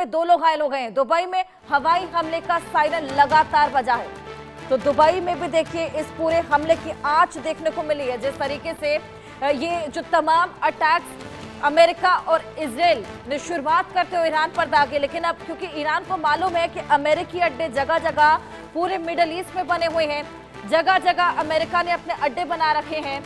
में 2 लोग घायल हो गए हैं। दुबई में हवाई हमले का सायरन लगातार बजा है। तो दुबई में भी देखिए इस पूरे हमले की आंच देखने को मिली है। जिस तरीके से ये जो तमाम अटैक्स अमेरिका और इजराइल ने शुरुआत करते हुए ईरान पर दागे, लेकिन अब क्योंकि ईरान को मालूम है कि अमेरिकी अड्डे जगह जगह पूरे मिडल ईस्ट में बने हुए हैं, जगह जगह अमेरिका ने अपने अड्डे बना रखे हैं,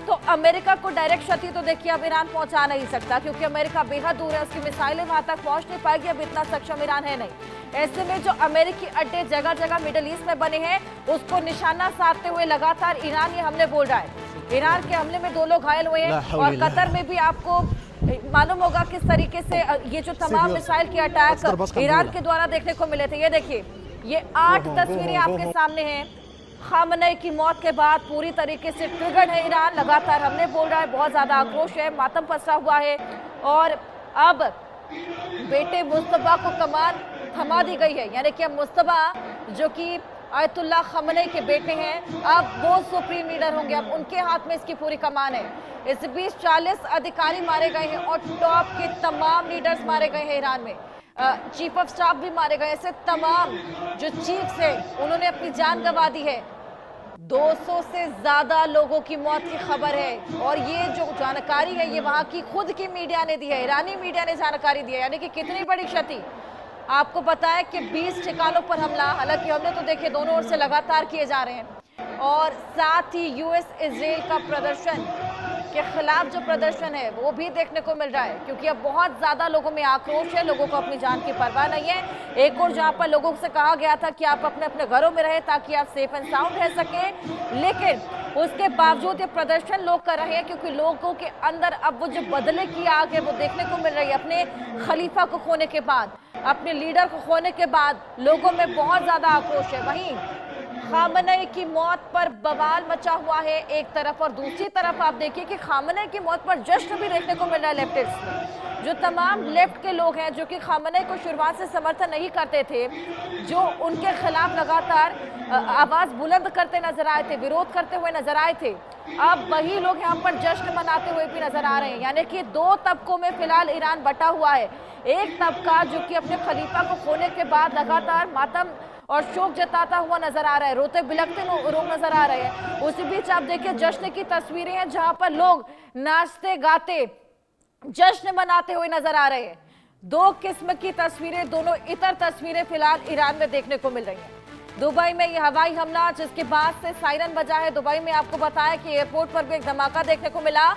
तो अमेरिका को डायरेक्ट क्षति तो देखिए अब ईरान पहुंचा नहीं सकता, क्योंकि अमेरिका बेहद दूर है, उसकी मिसाइलें वहां तक पहुंच नहीं पाएगी। अब इतना सक्षम ईरान है नहीं। ऐसे में जो अमेरिकी अड्डे जगह जगह मिडल ईस्ट में बने हैं, उसको निशाना साधते हुए लगातार ईरान ये हमले बोल रहा है। ईरान के हमले में 2 लोग घायल हुए हैं और कतर में भी आपको मालूम होगा किस तरीके से ये जो तमाम मिसाइल के अटैक ईरान के द्वारा देखने को मिले थे। ये देखिए, ये 8 तस्वीरें आपके सामने हैं। खामनेई की मौत के बाद पूरी तरीके से ट्रिगर्ड है ईरान, लगातार हमले बोल रहा है, बहुत ज्यादा आक्रोश है, मातम पसरा हुआ है और अब बेटे मुस्तफा को कमान थमा दी गई है। यानी कि अब मुस्तफा जो कि आयतुल्लाह खामनेई के बेटे हैं, अब वो सुप्रीम लीडर होंगे, अब उनके हाथ में इसकी पूरी कमान है। इस बीच 40 अधिकारी मारे गए हैं और टॉप के तमाम लीडर्स मारे गए हैं ईरान में। चीफ ऑफ स्टाफ भी मारे गए। ऐसे तमाम जो चीफ्स हैं उन्होंने अपनी जान गंवा दी है। 200 से ज्यादा लोगों की मौत की खबर है और ये जो जानकारी है ये वहां की खुद की मीडिया ने दी है, ईरानी मीडिया ने जानकारी दी है। यानी कि कितनी बड़ी क्षति। आपको पता है कि 20 ठिकानों पर हमला, हालांकि हमने तो देखे दोनों ओर से लगातार किए जा रहे हैं, और साथ ही यूएस इजराइल का प्रदर्शन के खिलाफ जो प्रदर्शन है वो भी देखने को मिल रहा है, क्योंकि अब बहुत ज्यादा लोगों में आक्रोश है, लोगों को अपनी जान की परवाह नहीं है। एक और जहां पर लोगों से कहा गया था कि आप अपने अपने घरों में रहे ताकि आप सेफ एंड साउंड रह सके, लेकिन उसके बावजूद ये प्रदर्शन लोग कर रहे हैं, क्योंकि लोगों के अंदर अब वो जो बदले की आग है वो देखने को मिल रही है। अपने खलीफा को खोने के बाद, अपने लीडर को खोने के बाद लोगों में बहुत ज्यादा आक्रोश है। वहीं खामनेई की मौत पर बवाल मचा हुआ है एक तरफ, और दूसरी तरफ आप देखिए कि खामनेई की मौत पर जश्न भी देखने को मिल रहा है लेफ्टिस्ट में। जो तमाम लेफ्ट के लोग हैं जो कि खामनेई को शुरुआत से समर्थन नहीं करते थे, जो उनके खिलाफ लगातार आवाज बुलंद करते नजर आए थे, विरोध करते हुए नजर आए थे, अब वही लोग यहाँ पर जश्न मनाते हुए भी नजर आ रहे हैं। यानी कि 2 तबकों में फिलहाल ईरान बटा हुआ है। एक तबका जो कि अपने खलीफा को खोने के बाद लगातार मातम और शोक जताता हुआ नजर आ रहा है, रोते बिलखते लोग नजर आ रहे हैं। उसी बीच आप देखिए जश्न की तस्वीरें हैं जहां पर लोग नाचते गाते जश्न मनाते हुए नजर आ रहे हैं। 2 किस्म की तस्वीरें, दोनों इतर तस्वीरें फिलहाल ईरान में देखने को मिल रही हैं। दुबई में यह हवाई हमला जिसके बाद से सायरन बजा है। दुबई में आपको बताया कि एयरपोर्ट पर भी एक धमाका देखने को मिला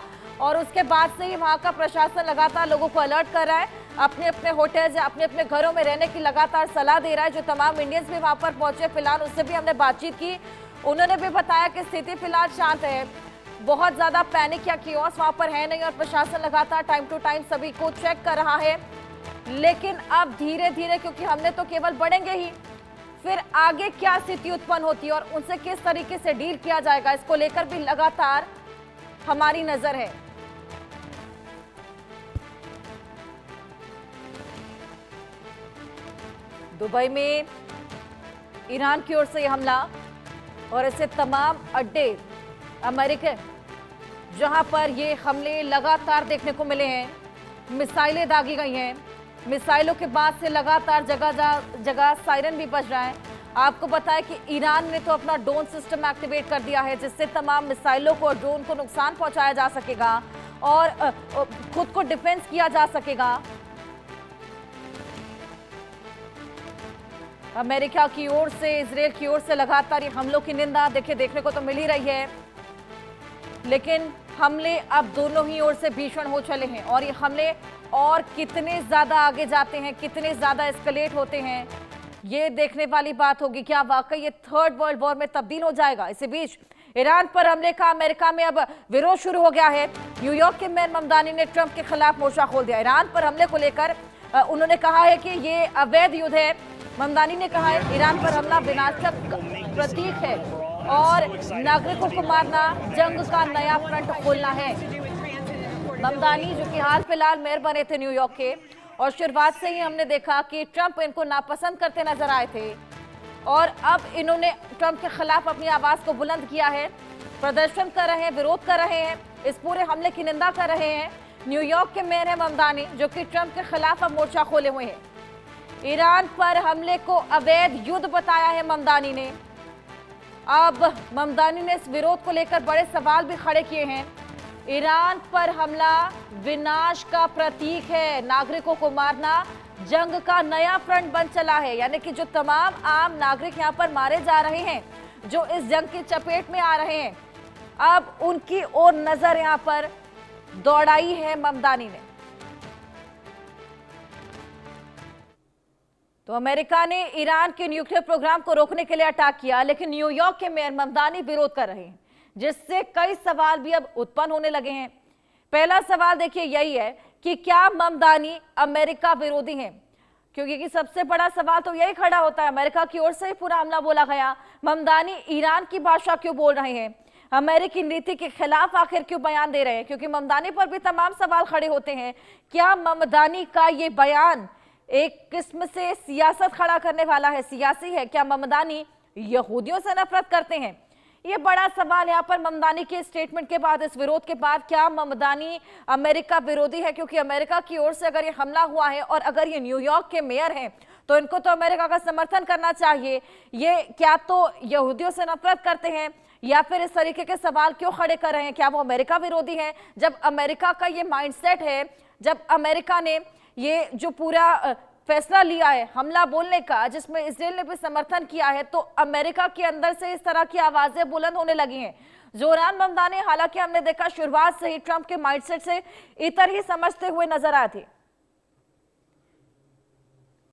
और उसके बाद से ही वहां का प्रशासन लगातार लोगों को अलर्ट कर रहा है, अपने अपने होटल्स या अपने अपने घरों में रहने की लगातार सलाह दे रहा है। जो तमाम इंडियंस भी वहां पर पहुंचे, फिलहाल उससे भी हमने बातचीत की, उन्होंने भी बताया कि स्थिति फिलहाल शांत है, बहुत ज्यादा पैनिक या कियोस वहां पर है नहीं और प्रशासन लगातार टाइम टू टाइम सभी को चेक कर रहा है। लेकिन अब धीरे धीरे, क्योंकि हमने तो केवल बढ़ेंगे ही, फिर आगे क्या स्थिति उत्पन्न होती है और उनसे किस तरीके से डील किया जाएगा, इसको लेकर भी लगातार हमारी नजर है। दुबई में ईरान की ओर से यह हमला और ऐसे तमाम अड्डे अमेरिका जहां पर ये हमले लगातार देखने को मिले हैं, मिसाइलें दागी गई हैं, मिसाइलों के बाद से लगातार जगह जगह सायरन भी बज रहा है। आपको बताया कि ईरान ने तो अपना ड्रोन सिस्टम एक्टिवेट कर दिया है, जिससे तमाम मिसाइलों को और ड्रोन को नुकसान पहुंचाया जा सकेगा और खुद को डिफेंस किया जा सकेगा। अमेरिका की ओर से, इजराइल की ओर से लगातार ये हमलों की निंदा देखने को तो मिल ही रही है, लेकिन हमले अब दोनों ही ओर से भीषण हो चले हैं और ये हमले और कितने ज्यादा आगे जाते हैं, कितने ज्यादा एस्केलेट होते हैं, ये देखने वाली बात होगी। क्या वाकई ये 3rd वर्ल्ड वॉर में तब्दील हो जाएगा? इसी बीच ईरान पर हमले का अमेरिका में अब विरोध शुरू हो गया है। न्यूयॉर्क के मेयर ममदानी ने ट्रंप के खिलाफ मोर्चा खोल दिया। ईरान पर हमले को लेकर उन्होंने कहा है कि ये अवैध युद्ध है। ममदानी ने कहा है ईरान पर हमला विनाशक प्रतीक है और नागरिकों को मारना जंग का नया फ्रंट खोलना है। ममदानी जो कि हाल फिलहाल मेयर बने थे न्यूयॉर्क के, और शुरुआत से ही हमने देखा कि ट्रंप इनको नापसंद करते नजर आए थे और अब इन्होंने ट्रंप के खिलाफ अपनी आवाज को बुलंद किया है, प्रदर्शन कर रहे हैं, विरोध कर रहे हैं, इस पूरे हमले की निंदा कर रहे हैं। न्यूयॉर्क के मेयर है ममदानी, जो कि ट्रंप के खिलाफ अब मोर्चा खोले हुए हैं। ईरान पर हमले को अवैध युद्ध बताया है ममदानी ने। अब ममदानी ने इस विरोध को लेकर बड़े सवाल भी खड़े किए हैं। ईरान पर हमला विनाश का प्रतीक है, नागरिकों को मारना जंग का नया फ्रंट बन चला है। यानी कि जो तमाम आम नागरिक यहां पर मारे जा रहे हैं, जो इस जंग की चपेट में आ रहे हैं, अब उनकी ओर नजर यहां पर दौड़ाई है ममदानी ने। तो अमेरिका ने ईरान के न्यूक्लियर प्रोग्राम को रोकने के लिए अटैक किया, लेकिन न्यूयॉर्क के मेयर ममदानी विरोध कर रहे हैं, जिससे कई सवाल भी अब उत्पन्न होने लगे हैं। पहला सवाल देखिए यही है कि क्या ममदानी अमेरिका विरोधी हैं? क्योंकि कि सबसे बड़ा सवाल तो यही खड़ा होता है, अमेरिका की ओर से ही पूरा हमला बोला गया, ममदानी ईरान की भाषा क्यों बोल रहे हैं, अमेरिकी नीति के खिलाफ आखिर क्यों बयान दे रहे हैं? क्योंकि ममदानी पर भी तमाम सवाल खड़े होते हैं। क्या ममदानी का ये बयान एक किस्म से सियासत खड़ा करने वाला है, सियासी है? क्या ममदानी यहूदियों से नफरत करते हैं? ये बड़ा सवाल यहाँ पर ममदानी के स्टेटमेंट के बाद, इस विरोध के बाद, क्या ममदानी अमेरिका विरोधी है? क्योंकि अमेरिका की ओर से अगर ये हमला हुआ है और अगर ये न्यूयॉर्क के मेयर हैं, तो इनको तो अमेरिका का समर्थन करना चाहिए। ये क्या तो यहूदियों से नफरत करते हैं या फिर इस तरीके के सवाल क्यों खड़े कर रहे हैं? क्या वो अमेरिका विरोधी हैं? जब अमेरिका का ये माइंडसेट है, जब अमेरिका ने ये जो पूरा फैसला लिया है हमला बोलने का, जिसमें इजराइल ने भी समर्थन किया है, तो अमेरिका के अंदर से इस तरह की आवाजें बुलंद होने लगी हैं। जोरान ममदानी हालांकि हमने देखा शुरुआत से ही ट्रंप के माइंडसेट से इतर ही समझते हुए नजर आए थे।